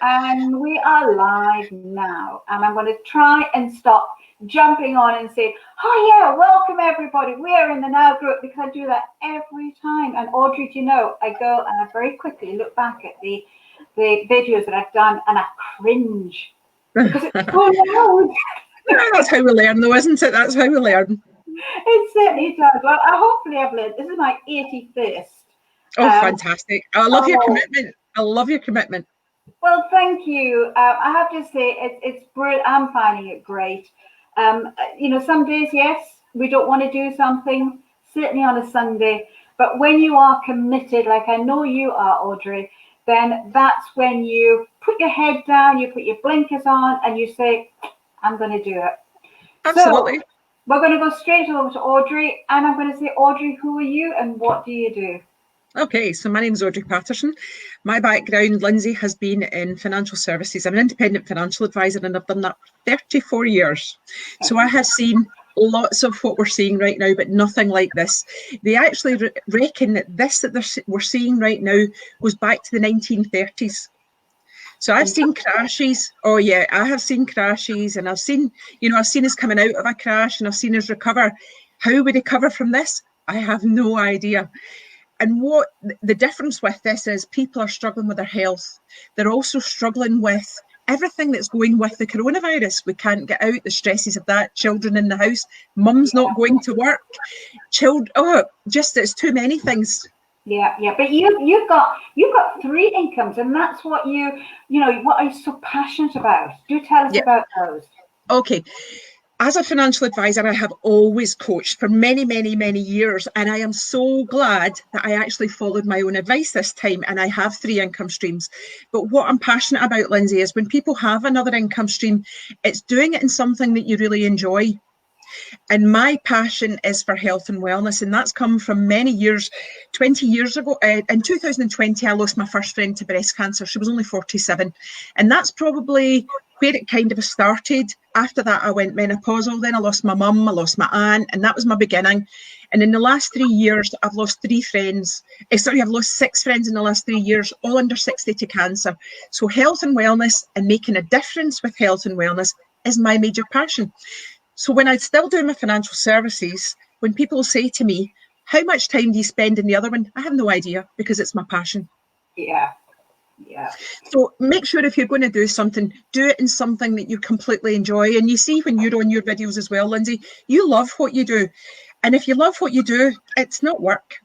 and we are live now. And I'm going to try and stop jumping on and say, oh yeah, welcome everybody. We are in the Now group, because I do that every time. And Audrey, do you know, I go and I very quickly look back at the videos that I've done and I cringe because it's so loud. That's how we learn, though, isn't it? That's how we learn. It certainly does. Well, hopefully I've learned. This is my 81st. Oh, fantastic. I love your commitment. I love your commitment. Well, thank you. I have to say, it's brilliant. I'm finding it great. You know, some days, yes, we don't want to do something, certainly on a Sunday. But when you are committed, like I know you are, Audrey, then that's when you put your head down, you put your blinkers on, and you say, I'm going to do it. Absolutely. So, we're going to go straight over to Audrey, and I'm going to say, Audrey, who are you and what do you do? Okay, so my name is Audrey Paterson. My background, Lindsay, has been in financial services. I'm an independent financial advisor, and I've done that for 34 years. So I have seen lots of what we're seeing right now, but nothing like this. They actually reckon that this that we're seeing right now goes back to the 1930s. So I've seen crashes. Oh yeah, I have seen crashes, and I've seen us coming out of a crash, and I've seen us recover. How we recover from this, I have no idea. And what the difference with this is, people are struggling with their health. They're also struggling with everything that's going with the coronavirus. We can't get out, the stresses of that, children in the house, mum's not going to work, it's too many things. Yeah. But you've got 3 incomes, and that's what what are you so passionate about? Do tell us about those. Okay. As a financial advisor, I have always coached for many, many, many years, and I am so glad that I actually followed my own advice this time, and I have 3 income streams. But what I'm passionate about, Lindsay, is when people have another income stream, it's doing it in something that you really enjoy. And my passion is for health and wellness, and that's come from many years. 20 years ago, in 2020, I lost my first friend to breast cancer. She was only 47, and that's probably where it kind of started. After that, I went menopausal. Then I lost my mum, I lost my aunt, and that was my beginning. And in the last 3 years, I've lost 3 friends. I've lost 6 friends in the last 3 years, all under 60 to cancer. So health and wellness, and making a difference with health and wellness, is my major passion. So when I still do my financial services, when people say to me, how much time do you spend in the other one? I have no idea, because it's my passion. Yeah. So make sure, if you're going to do something, do it in something that you completely enjoy. And you see, when you're on your videos as well, Lindsay, you love what you do. And if you love what you do, it's not work.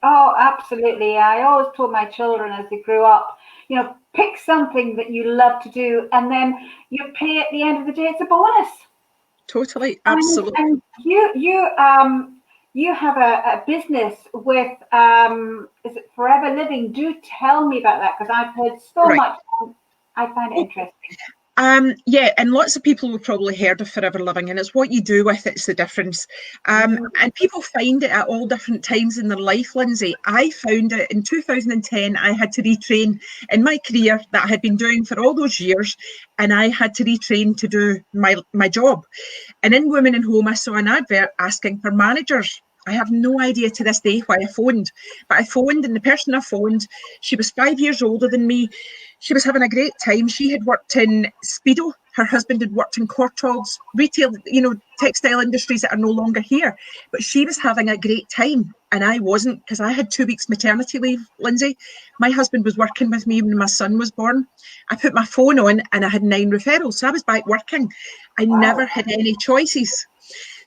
Oh, absolutely. I always told my children as they grew up, pick something that you love to do, and then you pay at the end of the day. It's a bonus. Totally, absolutely. And you have a business with is it Forever Living? Do tell me about that, because I've heard so much. I find it interesting. Yeah, and lots of people have probably heard of Forever Living, and it's what you do with it's the difference. And people find it at all different times in their life, Lindsay. I found it in 2010. I had to retrain in my career that I had been doing for all those years, and I had to retrain to do my job. And in Women in Home, I saw an advert asking for managers. I have no idea to this day why I phoned, but I phoned, and the person I phoned, she was 5 years older than me. She was having a great time. She had worked in Speedo. Her husband had worked in Courtaulds, retail, textile industries that are no longer here. But she was having a great time, and I wasn't, because I had 2 weeks maternity leave, Lindsay. My husband was working with me when my son was born. I put my phone on, and I had 9 referrals. So I was back working. I never had any choices.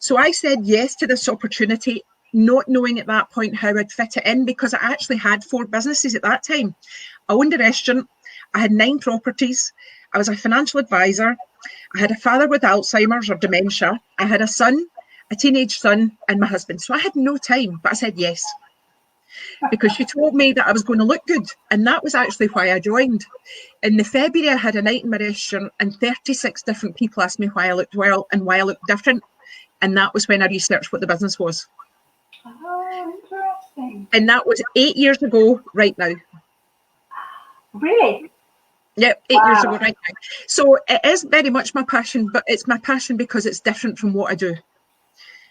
So I said yes to this opportunity, not knowing at that point how I'd fit it in, because I actually had 4 businesses at that time. I owned a restaurant. I had 9 properties. I was a financial advisor. I had a father with Alzheimer's or dementia. I had a son, a teenage son, and my husband. So I had no time, but I said yes, because she told me that I was going to look good. And that was actually why I joined. In the February, I had a night in my restaurant, and 36 different people asked me why I looked well and why I looked different. And that was when I researched what the business was. Oh, interesting. And that was 8 years ago right now. Really? Yep, 8 years ago right now. So it is very much my passion, but it's my passion because it's different from what I do.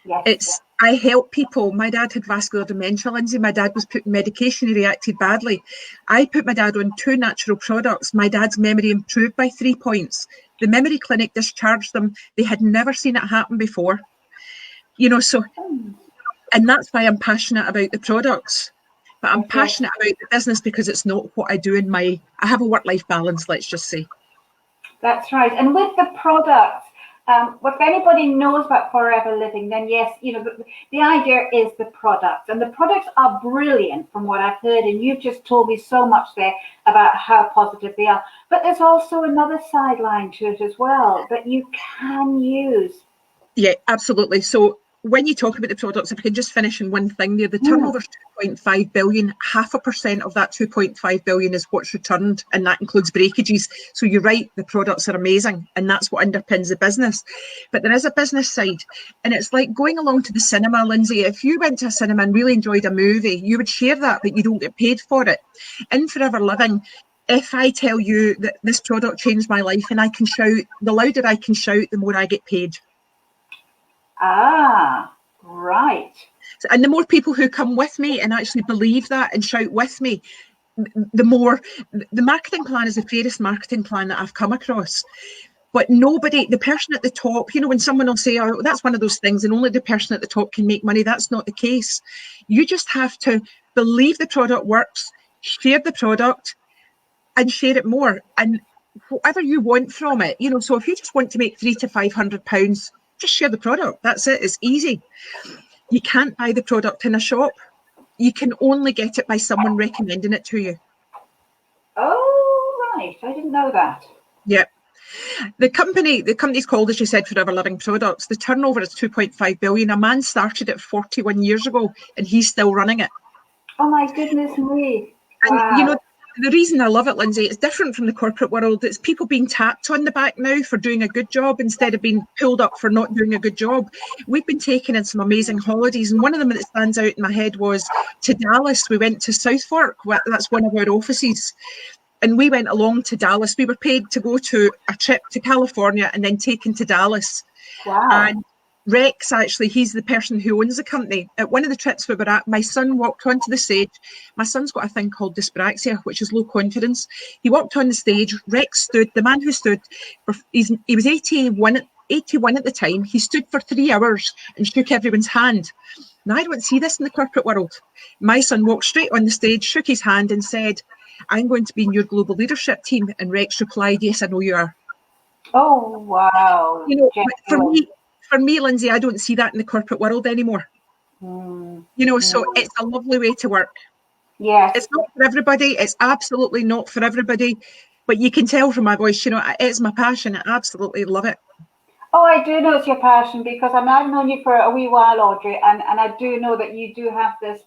Yes. I help people. My dad had vascular dementia, Lindsay. My dad was put on medication. He reacted badly. I put my dad on 2 natural products. My dad's memory improved by 3 points. The memory clinic discharged them. They had never seen it happen before. So, and that's why I'm passionate about the products. But I'm passionate about the business because it's not what I do I have a work-life balance, let's just say. That's right. And with the products, if anybody knows about Forever Living, then yes, the idea is the products. And the products are brilliant from what I've heard. And you've just told me so much there about how positive they are. But there's also another sideline to it as well that you can use. Yeah, absolutely. So when you talk about the products, if I can just finish in one thing there, the turnover's 2.5 billion, 0.5% of that 2.5 billion is what's returned, and that includes breakages. So you're right, the products are amazing, and that's what underpins the business. But there is a business side, and it's like going along to the cinema, Lindsay. If you went to a cinema and really enjoyed a movie, you would share that, but you don't get paid for it. In Forever Living, if I tell you that this product changed my life and I can shout, the louder I can shout, the more I get paid. Ah, right. And the more people who come with me and actually believe that and shout with me, the more. The marketing plan is the fairest marketing plan that I've come across. But nobody, the person at the top, when someone will say, oh, that's one of those things and only the person at the top can make money, that's not the case. You just have to believe the product works, share the product and share it more. And whatever you want from it, so if you just want to make £300 to £500, just share the product. That's it. It's easy. You can't buy the product in a shop. You can only get it by someone recommending it to you. Oh, right. I didn't know that. Yeah. The company's called, as you said, Forever Living Products. The turnover is 2.5 billion. A man started it 41 years ago and he's still running it. Oh my goodness me. Wow. And the reason I love it, Lindsay, it's different from the corporate world. It's people being tapped on the back now for doing a good job instead of being pulled up for not doing a good job. We've been taken in some amazing holidays, and one of them that stands out in my head was to Dallas. We went to South Fork. That's one of our offices. And we went along to Dallas. We were paid to go to a trip to California and then taken to Dallas. Wow. And Rex, actually, he's the person who owns the company. At one of the trips we were at, my son walked onto the stage. My son's got a thing called dyspraxia, which is low confidence. He walked on the stage. Rex stood, the man who stood, he was 81 at the time. He stood for 3 hours and shook everyone's hand. Now, I don't see this in the corporate world. My son walked straight on the stage, shook his hand and said, I'm going to be in your global leadership team. And Rex replied, yes, I know you are. Oh, wow. For me, Lindsay, I don't see that in the corporate world anymore. So it's a lovely way to work. Yes. It's not for everybody. It's absolutely not for everybody. But you can tell from my voice, it's my passion. I absolutely love it. Oh, I do know it's your passion because I've known you for a wee while, Audrey, and I do know that you do have this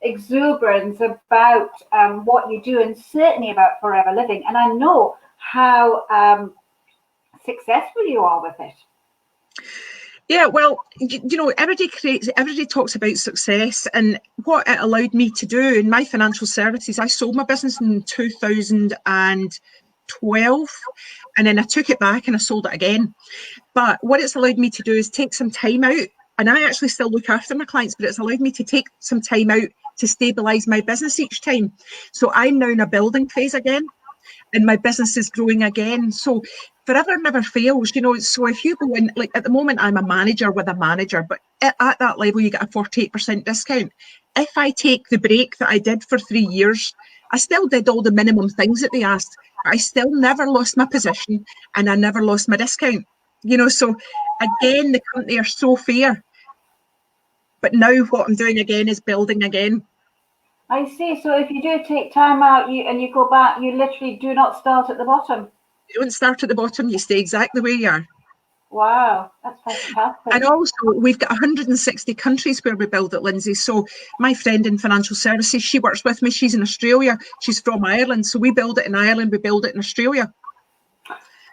exuberance about what you do and certainly about Forever Living. And I know how successful you are with it. Yeah, well, everybody talks about success, and what it allowed me to do in my financial services. I sold my business in 2012, and then I took it back and I sold it again. But what it's allowed me to do is take some time out, and I actually still look after my clients, but it's allowed me to take some time out to stabilize my business each time. So I'm now in a building phase again, and my business is growing again. So Forever never fails, So if you go in, like at the moment, I'm a manager with a manager, but at that level, you get a 48% discount. If I take the break that I did for 3 years, I still did all the minimum things that they asked, but I still never lost my position and I never lost my discount. So again, the company are so fair. But now what I'm doing again is building again. I see. So if you do take time out and you go back, you literally do not start at the bottom. You don't start at the bottom, you stay exactly where you are. Wow, that's fantastic. And also, we've got 160 countries where we build it, Lindsay. So my friend in financial services, she works with me. She's in Australia. She's from Ireland. So we build it in Ireland. We build it in Australia.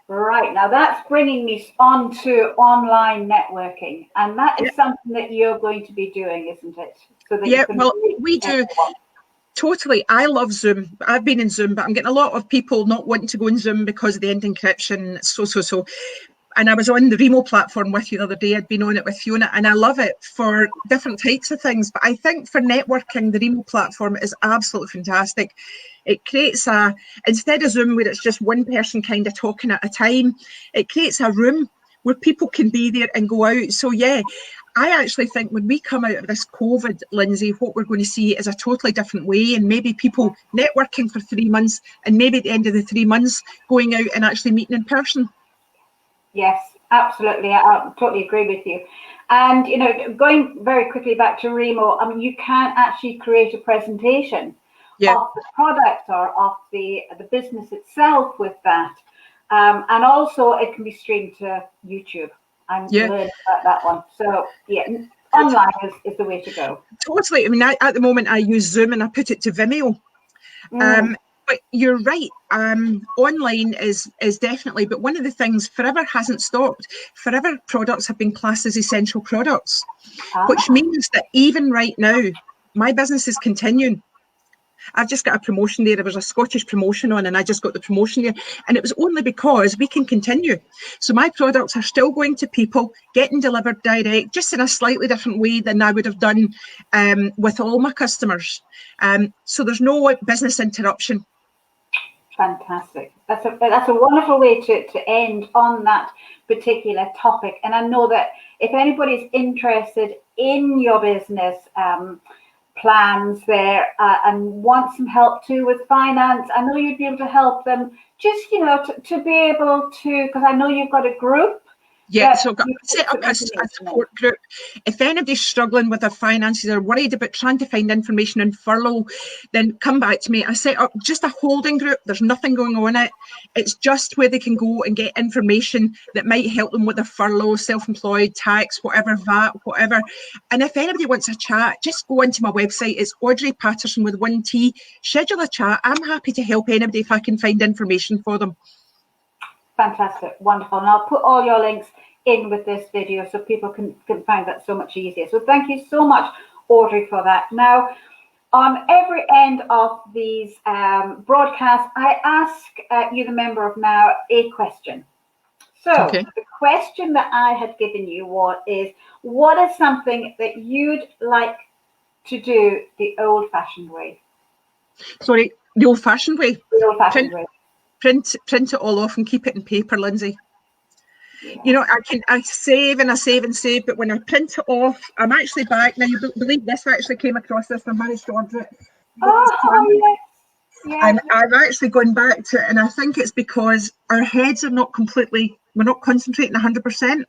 Right. Now, that's bringing me on to online networking. And that is something that you're going to be doing, isn't it? So that we do. Totally. I love Zoom. I've been in Zoom, but I'm getting a lot of people not wanting to go in Zoom because of the end encryption. So. And I was on the Reema platform with you the other day. I'd been on it with Fiona, and I love it for different types of things. But I think for networking, the Reema platform is absolutely fantastic. It creates instead of Zoom where it's just one person kind of talking at a time, it creates a room where people can be there and go out. So yeah, I actually think when we come out of this COVID, Lindsay, what we're going to see is a totally different way, and maybe people networking for 3 months, and maybe at the end of the 3 months going out and actually meeting in person. Yes, absolutely. I totally agree with you. And, you know, going very quickly back to Reema, I mean, you can actually create a presentation of the product or of the business itself with that. And also it can be streamed to YouTube. I'm learning about that one. So yeah, online is the way to go. Totally. I mean, at the moment I use Zoom and I put it to Vimeo. But you're right. Online is definitely, but one of the things Forever hasn't stopped. Forever products have been classed as essential products, which means that even right now, my business is continuing. I've just got a promotion there. There was a Scottish promotion on and I just got the promotion there. And it was only because we can continue. So my products are still going to people, getting delivered direct, just in a slightly different way than I would have done with all my customers. So there's no business interruption. Fantastic. That's a wonderful way to end on that particular topic. And I know that if anybody's interested in your business, plans there and want some help too with finance, I know you'd be able to help them just, you know, to be able to, because I know you've got a group. Yeah, so I've got set up a support group. If anybody's struggling with their finances or worried about trying to find information on furlough, then come back to me. I set up just a holding group. There's nothing going on in it. It's just where they can go and get information that might help them with their furlough, self-employed, tax, whatever, VAT, whatever. And if anybody wants a chat, just go into my website. It's Audrey Paterson with 1T. Schedule a chat. I'm happy to help anybody if I can find information for them. Fantastic, wonderful. And I'll put all your links in with this video so people can find that so much easier. So thank you so much, Audrey, for that. Now, on every end of these broadcasts, I ask you, the member of Now, a question. So the question that I had given you is, what is something that you'd like to do the old-fashioned way? Sorry, the old-fashioned way? The old-fashioned way. Print it all off and keep it in paper, Lindsay. Yeah. You know, I save and I save and save, but when I print it off, I'm actually back. Now, you believe this, I actually came across this and I managed to order it. Yes. And I've actually gone back to it, and I think it's because our heads are not completely, we're not concentrating 100%.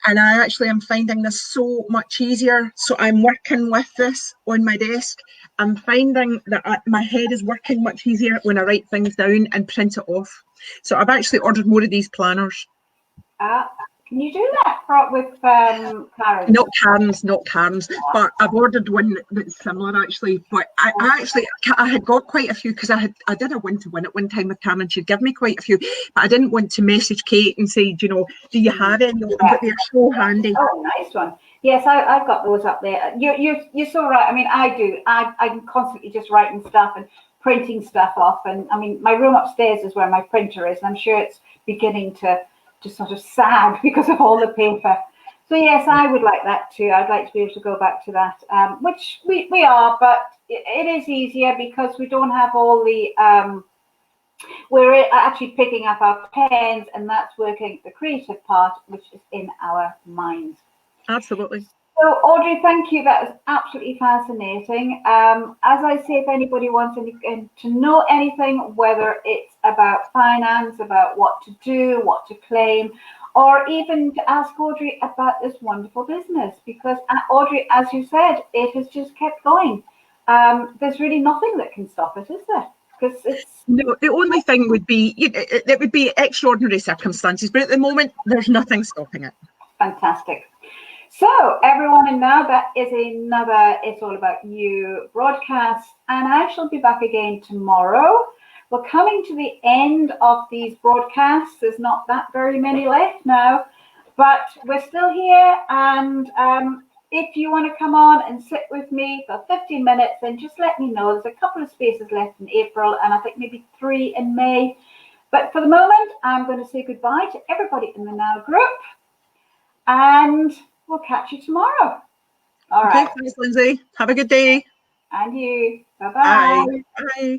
And I actually am finding this so much easier. So I'm working with this on my desk. I'm finding that my head is working much easier when I write things down and print it off. So I've actually ordered more of these planners. Can you do that with Karen's? Not Karen's, but I've ordered one that's similar actually. But I had got quite a few because I did a win-to-win at one time with Karen. She'd give me quite a few, but I didn't want to message Kate and say, you know, do you have any of them? But they're so handy. Oh, nice one. Yes, I've got those up there. You're so right. I mean, I do. I'm constantly just writing stuff and printing stuff off. And I mean, my room upstairs is where my printer is, and I'm sure it's beginning to sort of sag because of all the paper. So yes, I would like that too. I'd like to be able to go back to that, which we are, but it is easier because we don't have all the, we're actually picking up our pens, and that's working the creative part, which is in our minds. Absolutely. So Audrey, thank you. That was absolutely fascinating. As I say, if anybody wants to know anything, whether it's about finance, about what to do, what to claim, or even to ask Audrey about this wonderful business, because Audrey, as you said, it has just kept going. There's really nothing that can stop it, is there? Because it's no. The only thing would be it would be extraordinary circumstances, but at the moment, there's nothing stopping it. Fantastic. So everyone, and now that is another It's All About You broadcast, and I shall be back again tomorrow. We're coming to the end of these broadcasts. There's not that very many left now, but we're still here. And if you want to come on and sit with me for 15 minutes, then just let me know. There's a couple of spaces left in April, and I think maybe 3 in May. But for the moment, I'm going to say goodbye to everybody in the Now group, and we'll catch you tomorrow. All right. Thanks, Lindsay. Have a good day. And you. Bye-bye. Bye. Bye.